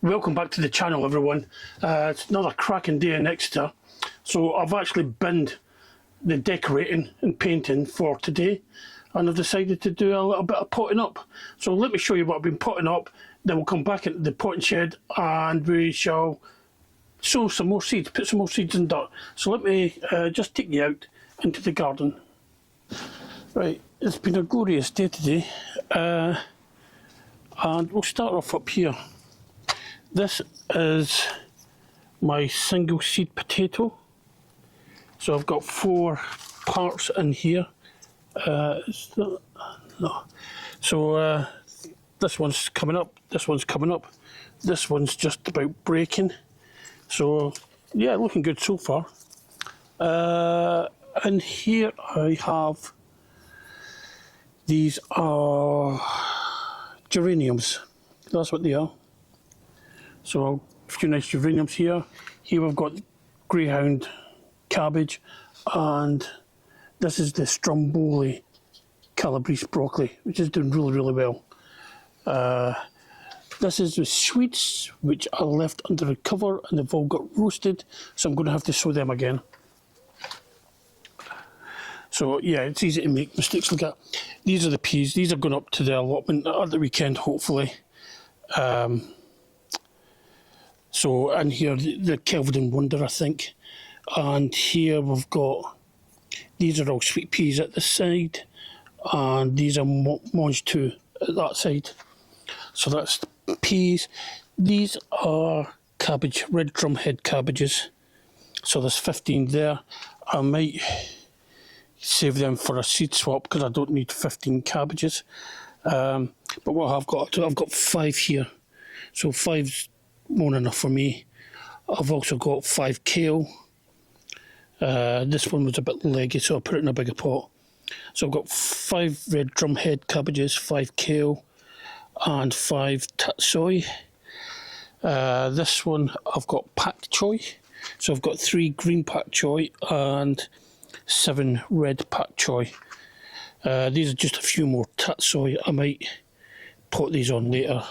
Welcome back to the channel, everyone. It's another cracking day in Exeter. So I've actually binned the decorating and painting for today, and I've decided to do a little bit of potting up. So let me show you what I've been potting up, then we'll come back into the potting shed and we shall sow some more seeds, put some more seeds in dirt. So let me just take you out into the garden. Right, it's been a glorious day today, and we'll start off up here. This is my single seed potato. So I've got 4 parts in here. Is that, no. So this one's coming up, this one's coming up, this one's just about breaking. So yeah, looking good so far. And here I have, these are geraniums. That's what they are. So a few nice geraniums here. Here we've got greyhound cabbage, and this is the Stromboli Calabrese broccoli, which is doing really well. This is the sweets, which are left under the cover and they've all got roasted, so I'm going to have to sow them again. So yeah, it's easy to make mistakes. Look at, these are the peas. These are going up to the allotment at the weekend, hopefully. So, and here the Kelvedon Wonder, I think. And here we've got, these are all sweet peas at this side, and these are mange too at that side. So that's the peas. These are cabbage, red drumhead cabbages. So there's 15 there. I might save them for a seed swap because I don't need 15 cabbages. But what I've got 5 here. So 5's more than enough for me. I've also got 5 kale. This one was a bit leggy, so I put it in a bigger pot. So I've got 5 red drumhead cabbages, 5 kale, and 5 tatsoi. This one I've got pak choi. So I've got 3 green pak choi and 7 red pak choi. These are just a few more tatsoi. I might put these on later.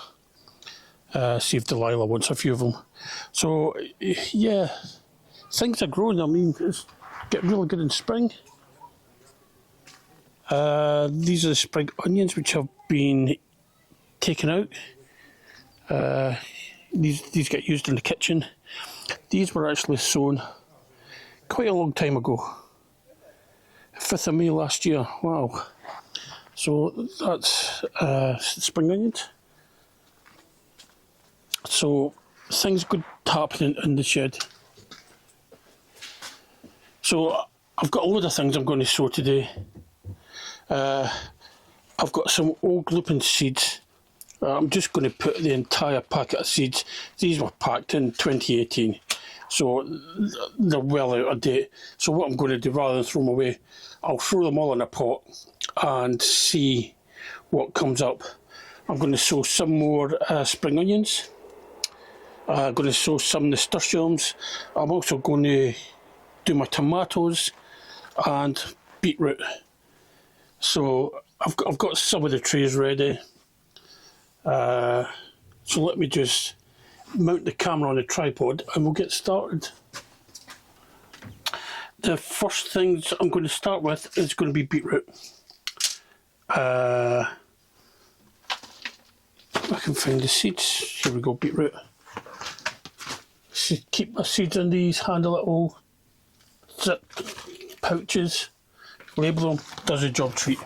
See if Delilah wants a few of them. So yeah, things are growing. I mean, it's getting really good in spring. These are the spring onions which have been taken out. These get used in the kitchen. These were actually sown quite a long time ago. 5th of May last year. Wow. So that's spring onions. So things good happening in the shed. So I've got a load of things I'm going to sow today. I've got some old Lupin seeds. I'm just going to put the entire packet of seeds. These were packed in 2018, so they're well out of date. So what I'm going to do, rather than throw them away, I'll throw them all in a pot and see what comes up. I'm going to sow some more spring onions. I'm going to sow some nasturtiums. I'm also going to do my tomatoes and beetroot. So I've got some of the trays ready. So let me just mount the camera on a tripod and we'll get started. The first things I'm going to start with is going to be beetroot. I can find the seeds. Here we go, beetroot. Keep my seeds in these handy little zip pouches, label them, does a job treat.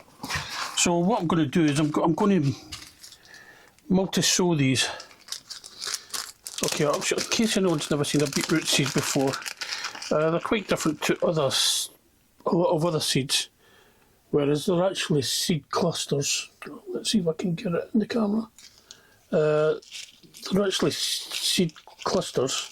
So what I'm going to do is I'm going to multi-sow these. Okay, in case anyone's never seen a beetroot seed before, they're quite different to a lot of other seeds, whereas they're actually seed clusters. Let's see if I can get it in the camera. They're actually seed clusters.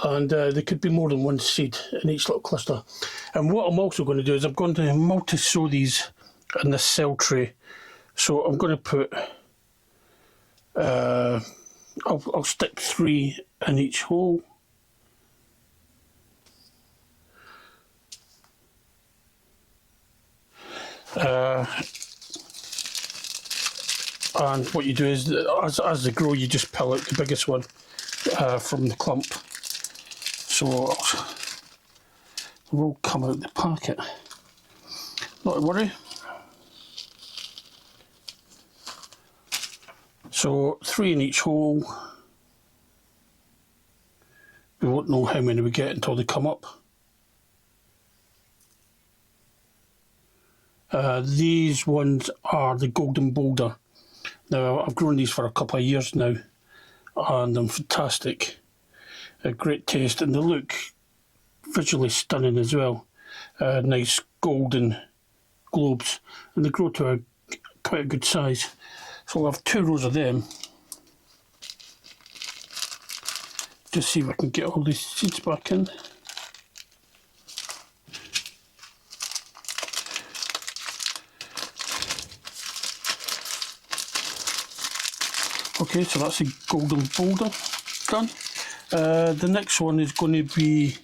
And there could be more than one seed in each little cluster. And what I'm also going to do is I'm going to multi-sow these in this cell tray. So I'm going to put, I'll stick 3 in each hole. And what you do is, as they grow, you just pull out the biggest one from the clump. So they will come out the packet. Not to worry. So 3 in each hole. We won't know how many we get until they come up. These ones are the Golden Boulder. Now, I've grown these for a couple of years now, and they're fantastic. A great taste, and they look visually stunning as well. Nice golden globes, and they grow to quite a good size. So I'll have 2 rows of them. Just see if I can get all these seeds back in. Okay, so that's a Golden Boulder done. The next one is going to be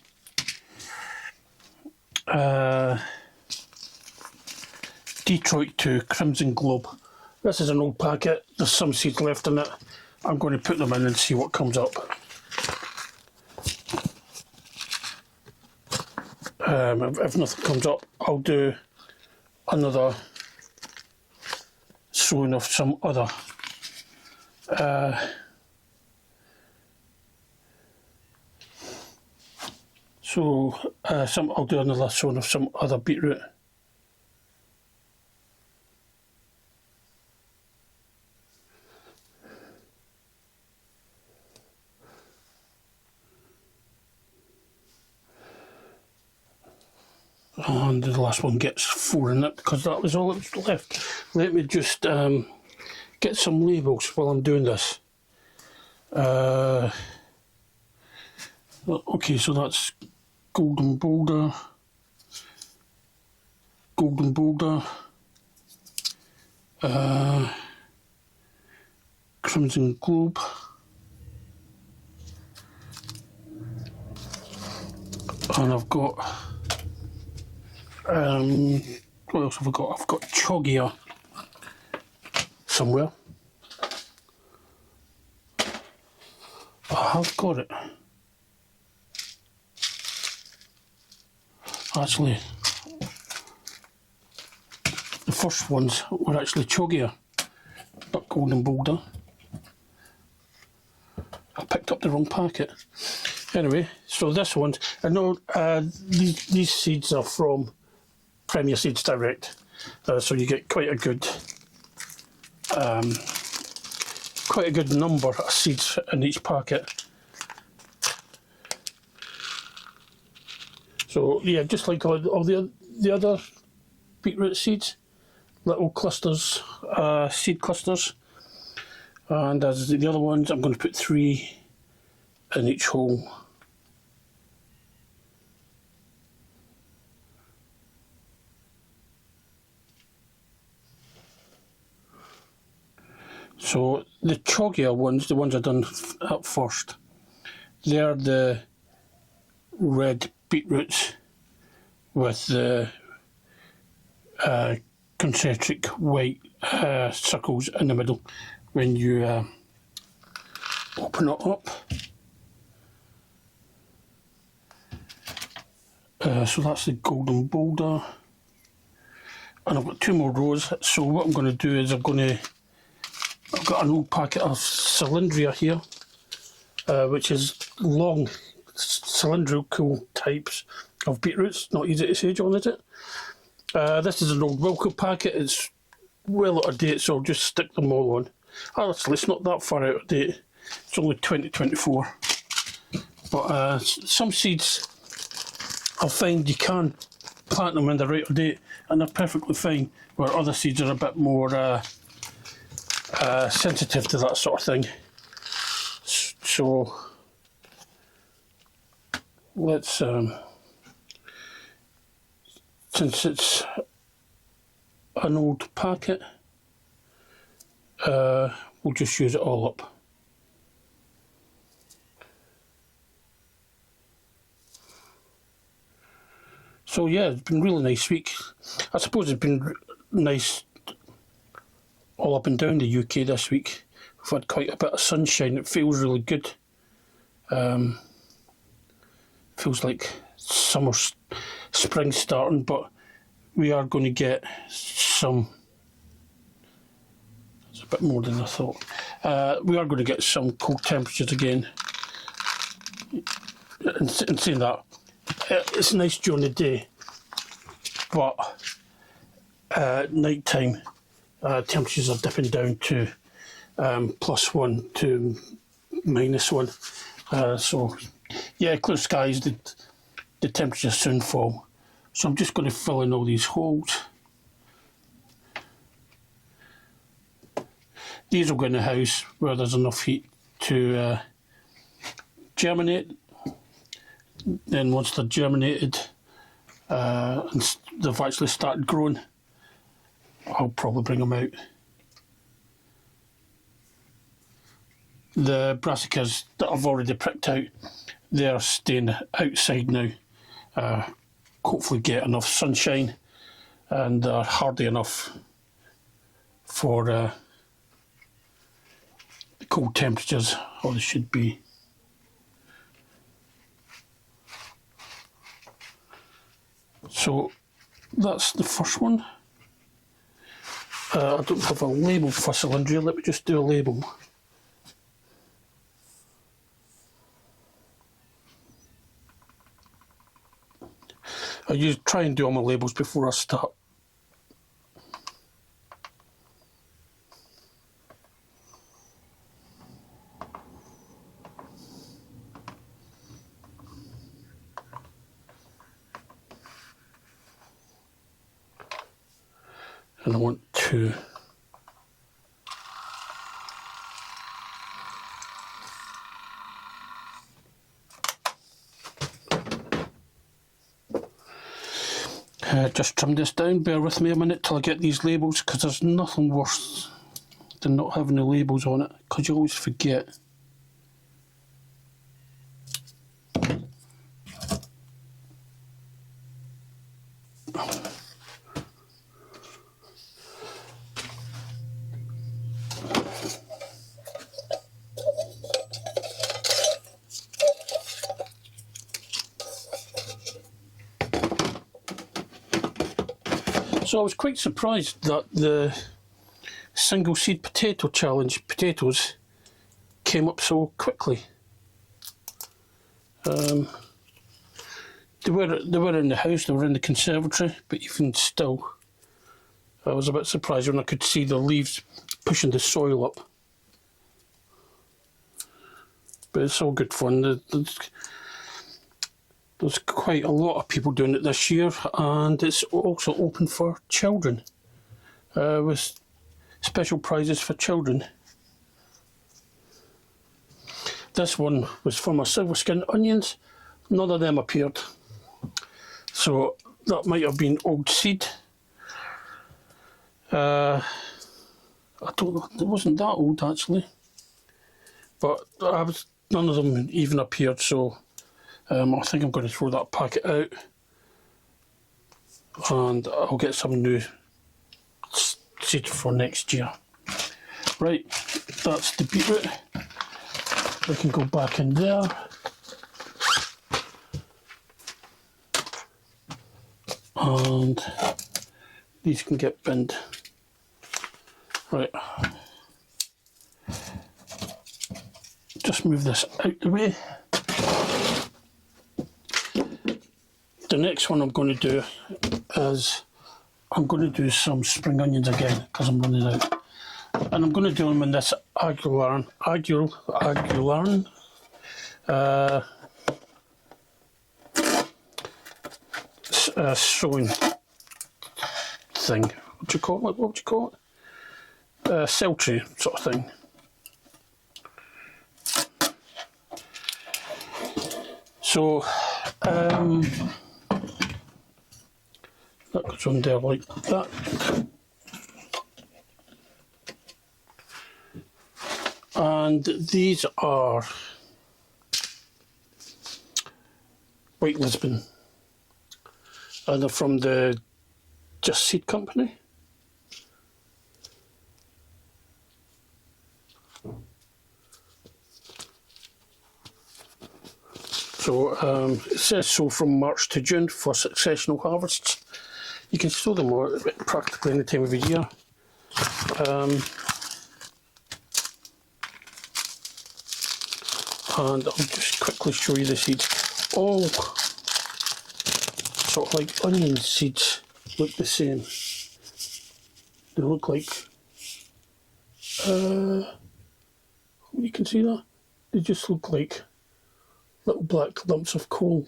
Detroit to Crimson Globe. This is an old packet, there's some seeds left in it. I'm going to put them in and see what comes up. If nothing comes up, I'll do another sowing of some other. I'll do another sowing of some other beetroot. And the last one gets 4 in it because that was all that was left. Let me just get some labels while I'm doing this. Okay, so that's Golden Boulder, Golden Boulder, Crimson Globe, and I've got what else have I got? I've got chioggia somewhere. I have got it. Actually, the first ones were actually chioggia, not Golden Boulder. I picked up the wrong packet. Anyway, so this one, I know these seeds are from Premier Seeds Direct, so you get quite a good number of seeds in each packet. So yeah, just like all the other beetroot seeds, little clusters, seed clusters, and as the other ones, I'm going to put 3 in each hole. So the chioggia ones, the ones I've done up first, they're the red beetroots with the concentric white circles in the middle when you open it up. So that's the Golden Boulder, and I've got 2 more rows. So what I'm going to do is I've got an old packet of cylindria here, which is long cylindrical types of beetroots. Not easy to say, John, is it? This is an old Wilco packet. It's well out of date, so I'll just stick them all on. Actually, it's not that far out of date. It's only 2024. But some seeds, I'll find you can plant them when they're out of date, and they're perfectly fine, where other seeds are a bit more sensitive to that sort of thing. So let's since it's an old packet, we'll just use it all up. So yeah, it's been a really nice week. I suppose it's been nice all up and down the UK this week. We've had quite a bit of sunshine. It feels really good. Feels like summer, spring starting, but we are going to get some. It's a bit more than I thought. We are going to get some cold temperatures again. And saying that, it's nice during the day, but night time temperatures are dipping down to +1 to -1. So yeah, clear skies, the temperatures soon fall. So I'm just going to fill in all these holes. These will go in the house where there's enough heat to germinate. Then once they're germinated and they've actually started growing, I'll probably bring them out. The brassicas that I've already pricked out, they're staying outside now. Hopefully get enough sunshine, and they're hardy enough for the cold temperatures, or they should be. So that's the first one. I don't have a label for cylindria. Let me just do a label. I try and do all my labels before I start. And I want to just trim this down. Bear with me a minute till I get these labels, because there's nothing worse than not having the labels on it, because you always forget. So I was quite surprised that the single seed potato challenge potatoes came up so quickly. They were in the house, they were in the conservatory, but even still, I was a bit surprised when I could see the leaves pushing the soil up. But it's all good fun. There's quite a lot of people doing it this year, and it's also open for children, with special prizes for children. This one was for my silver skin onions. None of them appeared, so that might have been old seed. I don't know, it wasn't that old actually, but none of them even appeared, so I think I'm going to throw that packet out, and I'll get some new seed for next year. Right, that's the beetroot. We can go back in there. And these can get binned. Right. Just move this out the way. The next one I'm going to do is I'm going to do some spring onions again, because I'm running out. And I'm going to do them in this Aguilarn sowing thing. What do you call it? What would you call it? Cell tray sort of thing. So that goes on there like that. And these are White Lisbon, and they're from the Just Seed company. So it says sow from March to June for successional harvests. You can sow them all practically any time of the year. And I'll just quickly show you the seeds. All sort of like onion seeds look the same. They look like, you can see that? They just look like little black lumps of coal.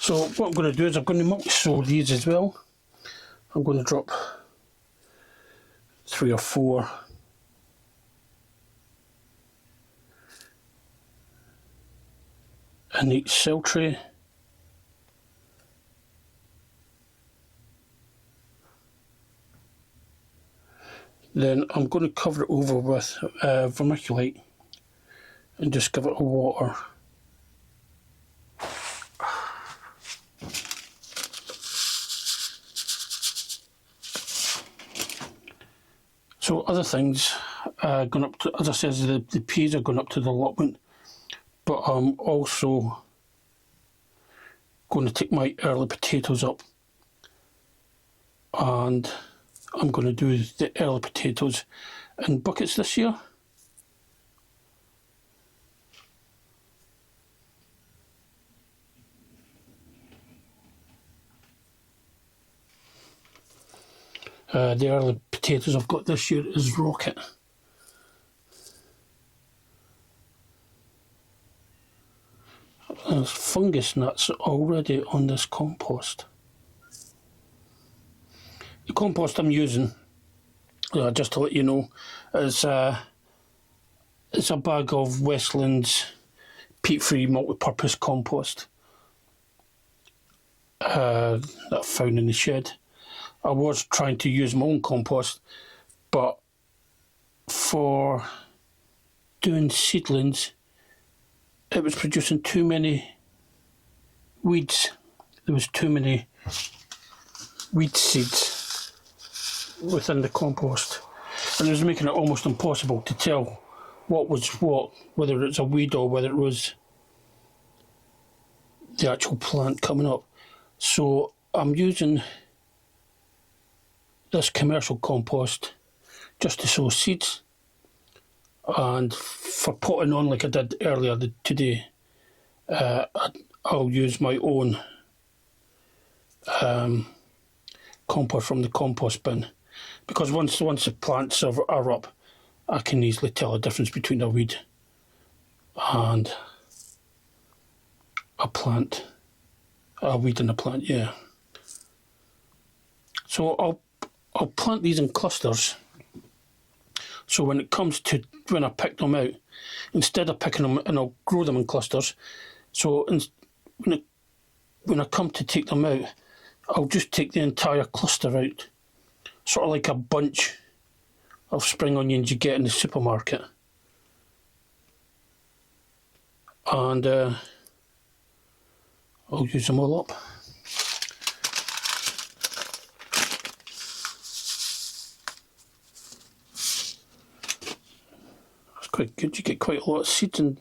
So what I'm going to do is I'm going to multi-sow these as well. I'm going to drop 3 or 4 in each cell tray. Then I'm going to cover it over with vermiculite and just give it a water. So other things going up to, as I said, the peas are going up to the allotment, but I'm also going to take my early potatoes up, and I'm going to do the early potatoes in buckets this year. The early potatoes I've got this year is rocket. There's fungus gnats already on this compost. The compost I'm using, just to let you know, is it's a bag of Westland's peat-free multi-purpose compost that I found in the shed. I was trying to use my own compost, but for doing seedlings, it was producing too many weeds. There was too many weed seeds within the compost, and it was making it almost impossible to tell what was what, whether it's a weed or whether it was the actual plant coming up. So I'm using this commercial compost just to sow seeds, and for potting on like I did earlier today, I'll use my own compost from the compost bin, because once the plants are up, I can easily tell the difference between a weed and a plant. A weed and a plant, yeah. So I'll plant these in clusters, so when it comes to when I pick them out, instead of picking them, and I'll grow them in clusters, so when I come to take them out, I'll just take the entire cluster out, sort of like a bunch of spring onions you get in the supermarket. And I'll use them all up. That's quite good, you get quite a lot of seeds in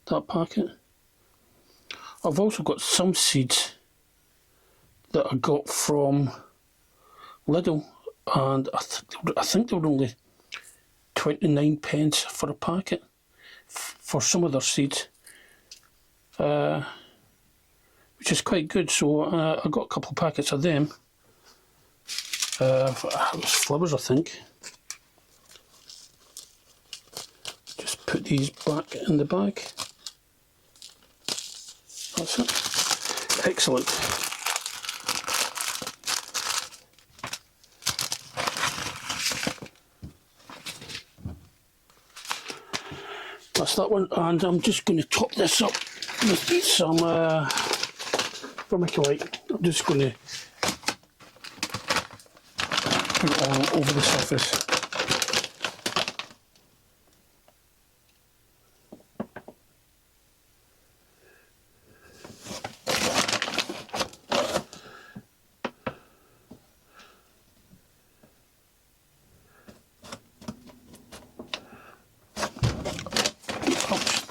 that packet. I've also got some seeds that I got from Lidl, and I think they were only 29p for a packet for some of their seeds, which is quite good. So I got a couple of packets of them. It was flowers, I think. Just put these back in the bag. That's it. Excellent. That's that one, and I'm just going to top this up with some vermiculite. I'm just going to put it all over the surface.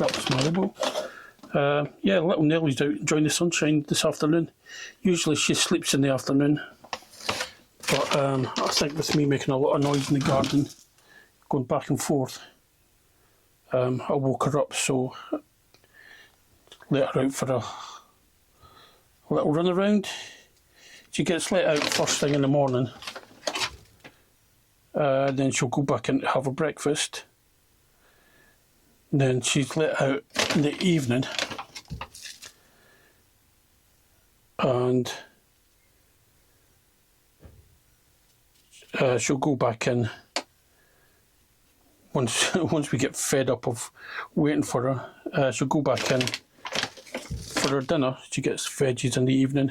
that was my label. Yeah, little Nellie's out enjoying the sunshine this afternoon. Usually she sleeps in the afternoon, but I think with me making a lot of noise in the garden, going back and forth, I woke her up, so let her out for a little run around. She gets let out first thing in the morning, then she'll go back and have her breakfast. Then she's let out in the evening, and she'll go back in once we get fed up of waiting for her. She'll go back in for her dinner. She gets veggies in the evening,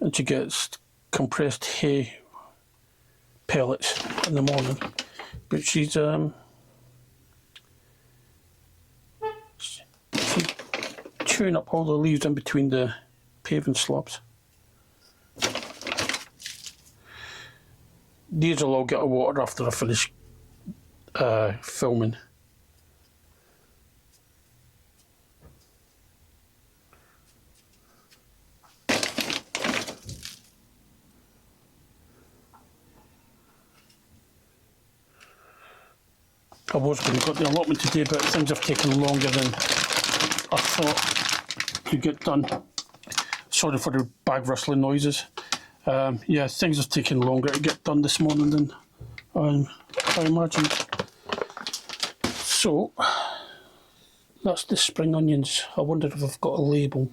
and she gets compressed hay pellets in the morning. But she's chewing up all the leaves in between the paving slabs. These will all get water after I finish filming. I was going to get the allotment today, but things have taken longer than I thought to get done. Sorry for the bag rustling noises. Yeah, things have taken longer to get done this morning than I imagined. So, that's the spring onions. I wonder if I've got a label.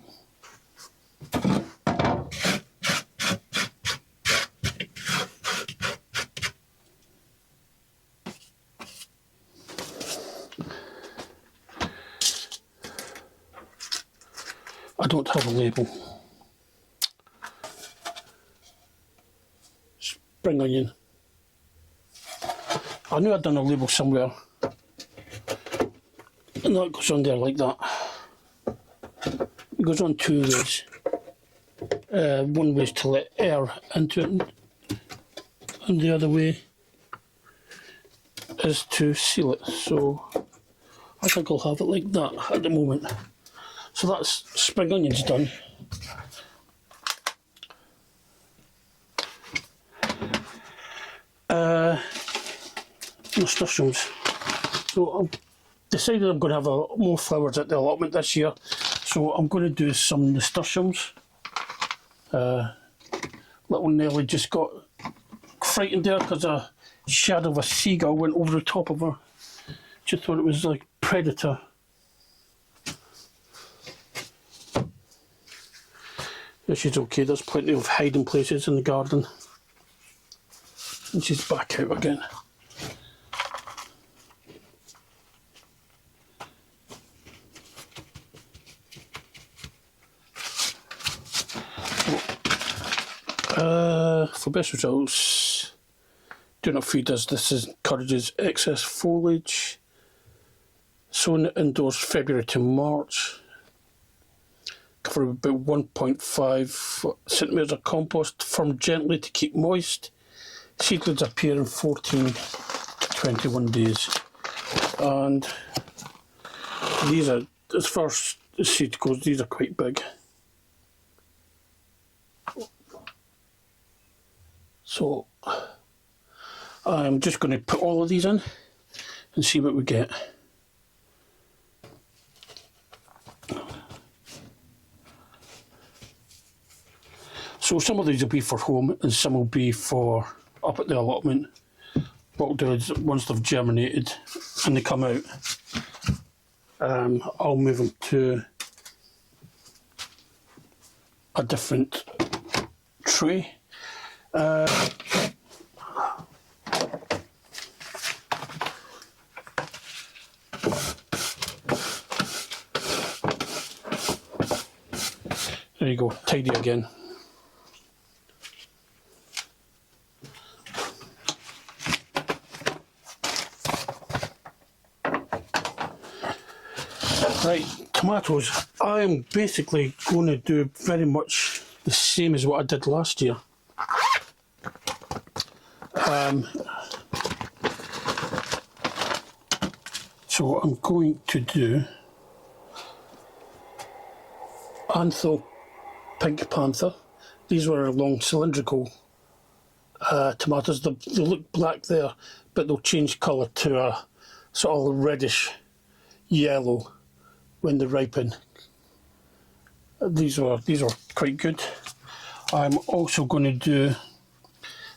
I don't have a label. Spring onion. I knew I'd done a label somewhere. And that goes on there like that. It goes on two ways. One way is to let air into it, and the other way is to seal it. So I think I'll have it like that at the moment. So that's spring onions done. Nasturtiums. So I've decided I'm going to have more flowers at the allotment this year. So I'm going to do some nasturtiums. Little Nellie just got frightened there because a shadow of a seagull went over the top of her. She thought it was like a predator. Yeah, she's okay, there's plenty of hiding places in the garden. And she's back out again. For best results, do not feed us. This encourages excess foliage. Sown indoors February to March. Cover about 1.5 centimetres of compost. Firm gently to keep moist. Seedlings appear in 14 to 21 days. And these are, as far as the seed goes, these are quite big. So I'm just going to put all of these in and see what we get. So some of these will be for home and some will be for up at the allotment. What I'll do is once they've germinated and they come out, I'll move them to a different tray. There you go, tidy again. Right, tomatoes. I am basically going to do very much the same as what I did last year. So what I'm going to do Atho Pink Panther. These were long cylindrical tomatoes. They look black there, but they'll change colour to a sort of reddish yellow when they ripen. These are quite good. I'm also going to do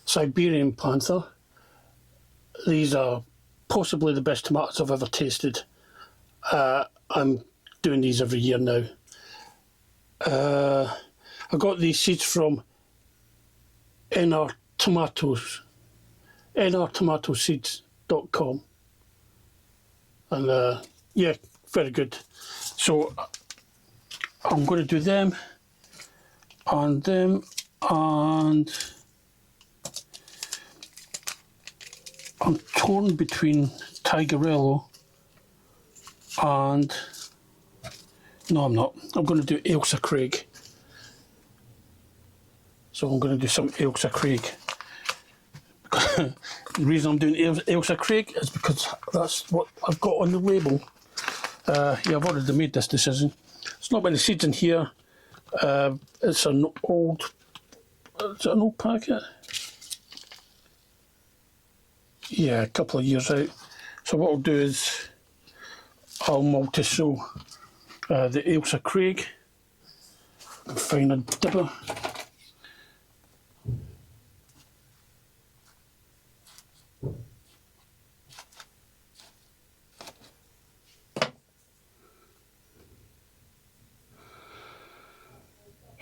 Siberian Panther. These are possibly the best tomatoes I've ever tasted. I'm doing these every year now. I got these seeds from nrtomatoseeds.com, and yeah, very good. So I'm going to do them and them, and I'm torn between Tigerello and, no I'm not, I'm going to do Ailsa Craig. So I'm going to do some Ailsa Craig. The reason I'm doing Ailsa Craig is because that's what I've got on the label. Yeah, I've already made this decision. There's not many seeds in here. It's an old, is it an old packet? Yeah, a couple of years out. So what I'll do is I'll multi-sow the Ailsa Craig and find a dibber.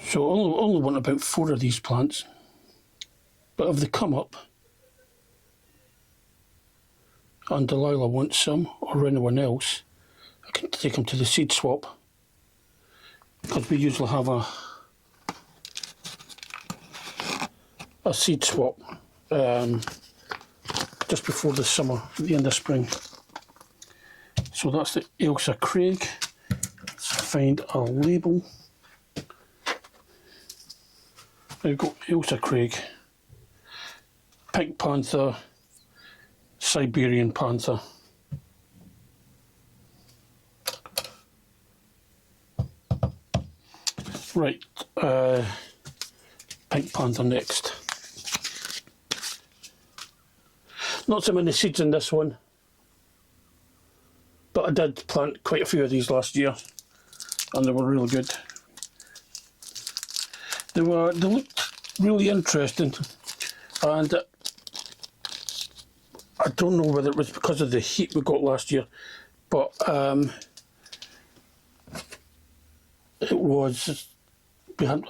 So I only want about 4 of these plants, but if they come up and Delilah wants some, or anyone else, I can take them to the seed swap, because we usually have a seed swap just before the summer, at the end of spring. So that's the Ailsa Craig. Let's find a label. There we go, Ailsa Craig, Pink Panther, Siberian Panther. Right, Pink Panther next. Not so many seeds in this one, but I did plant quite a few of these last year, and they were really good. They looked really interesting, and I don't know whether it was because of the heat we got last year, but it was behind.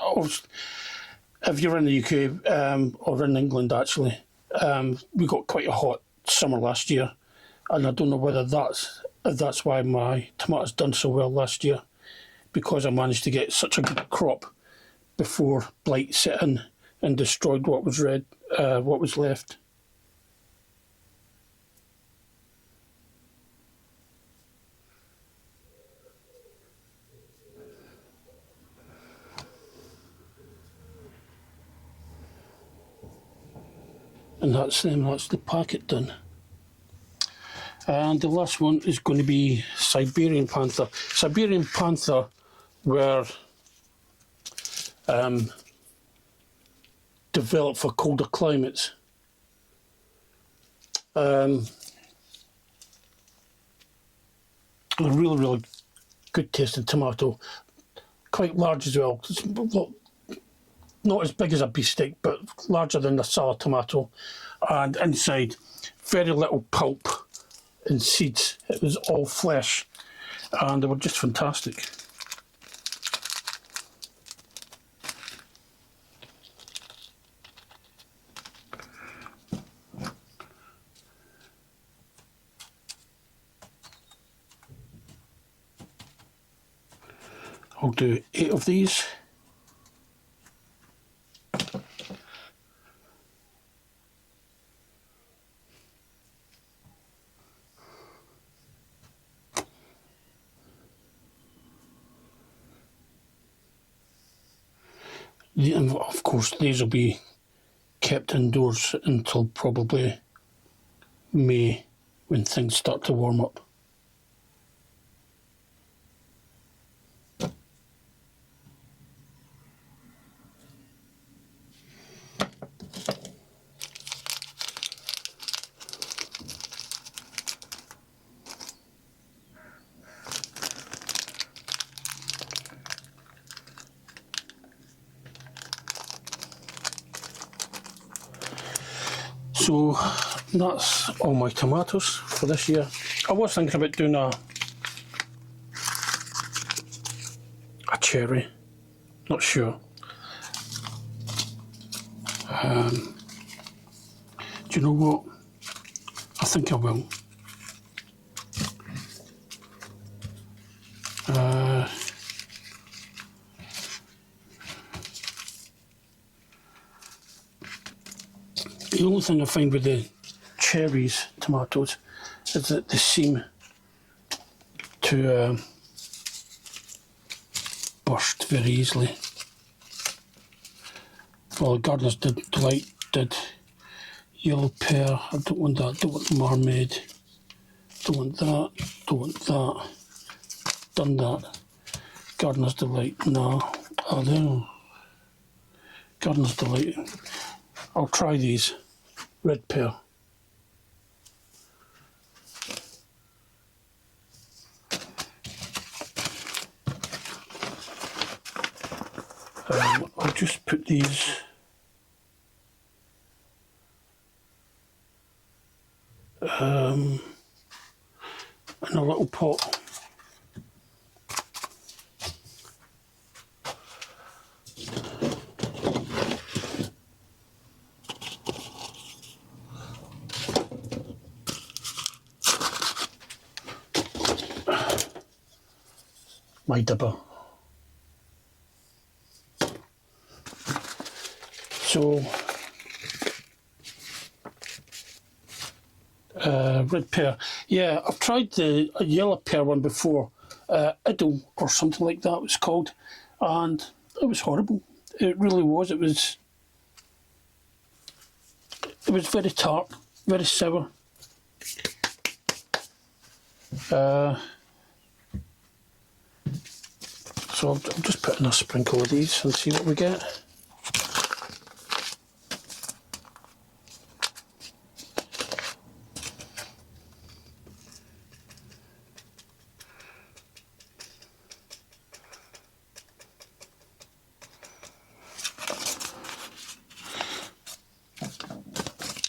If you're in the UK or in England, actually, we got quite a hot summer last year, and I don't know whether that's why my tomatoes done so well last year, because I managed to get such a good crop before blight set in and destroyed what was left. And that's the packet done. And the last one is going to be Siberian Panther. Siberian Panther were developed for colder climates. A really, really good tasting tomato. Quite large as well. It's not as big as a beefsteak, but larger than a salad tomato. And inside, very little pulp and seeds. It was all flesh, and they were just fantastic. I'll do 8 of these. And of course, these will be kept indoors until probably May, when things start to warm up. So that's all my tomatoes for this year. I was thinking about doing a cherry, not sure. Do you know what? I think I will. The only thing I find with the cherries tomatoes is that they seem to burst very easily. Well, Gardener's Delight did yellow pear. I don't want that. Don't want marmade. Don't want that. Don't want that. Done that. Gardener's Delight. No. Oh, there. Gardener's Delight. I'll try these. Red pear. I'll just put these in a little pot. My dibber. So, red pear. Yeah, I've tried the yellow pear one before, Atho or something like that it was called, and it was horrible. It really was. It was very tart, very sour. So I'll just put in a sprinkle of these and see what we get.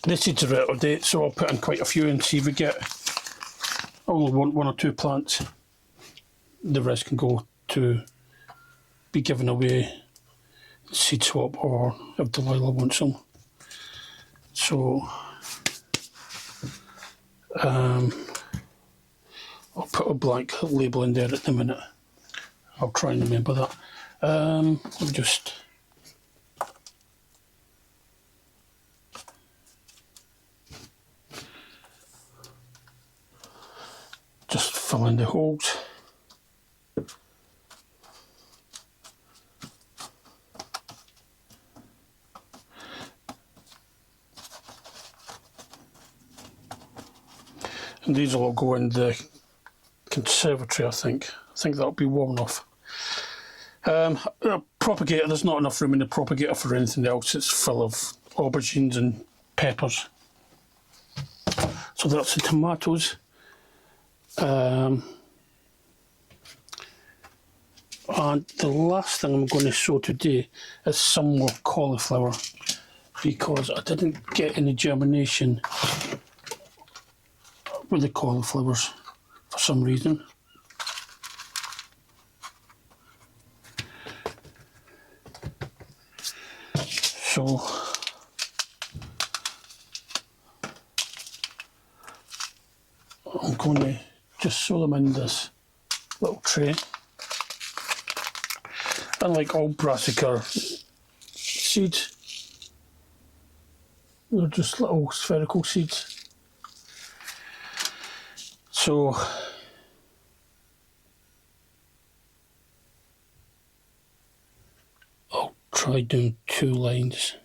The seeds are out of date, so I'll put in quite a few and see if we get. I only want 1 or 2 plants. The rest can go to be given away, seed swap, or if Delilah wants some. So I'll put a blank label in there at the minute. I'll try and remember that. Let me just fill in the holes. And these will all go in the conservatory, I think. I think that'll be warm enough. A propagator, there's not enough room in the propagator for anything else. It's full of aubergines and peppers. So that's the tomatoes. And the last thing I'm going to sow today is some more cauliflower, because I didn't get any germination with the cauliflowers for some reason. So I'm going to just sow them in this little tray. And like all brassica seeds, they're just little spherical seeds. So I'll try doing 2 lines.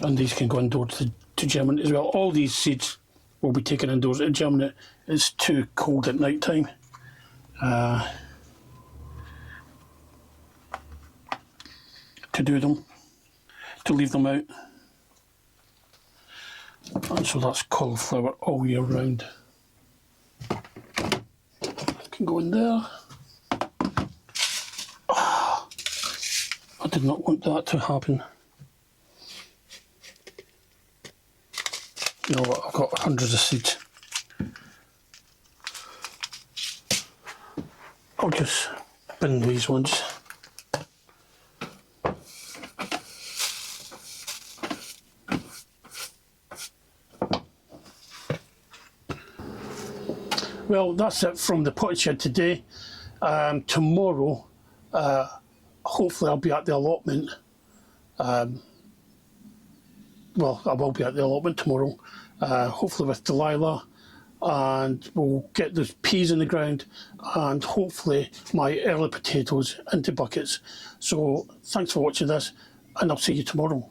And these can go indoors to germinate as well. All these seeds will be taken indoors to germinate. It's too cold at night time. to do them, to leave them out. And so that's cauliflower all year round. Can go in there. I did not want that to happen. You know what, I've got hundreds of seeds. I'll just bin these ones. Well, that's it from the potted shed today. Tomorrow, hopefully I'll be at the allotment. Well, I will be at the allotment tomorrow, hopefully with Delilah, and we'll get the peas in the ground and hopefully my early potatoes into buckets. So thanks for watching this, and I'll see you tomorrow.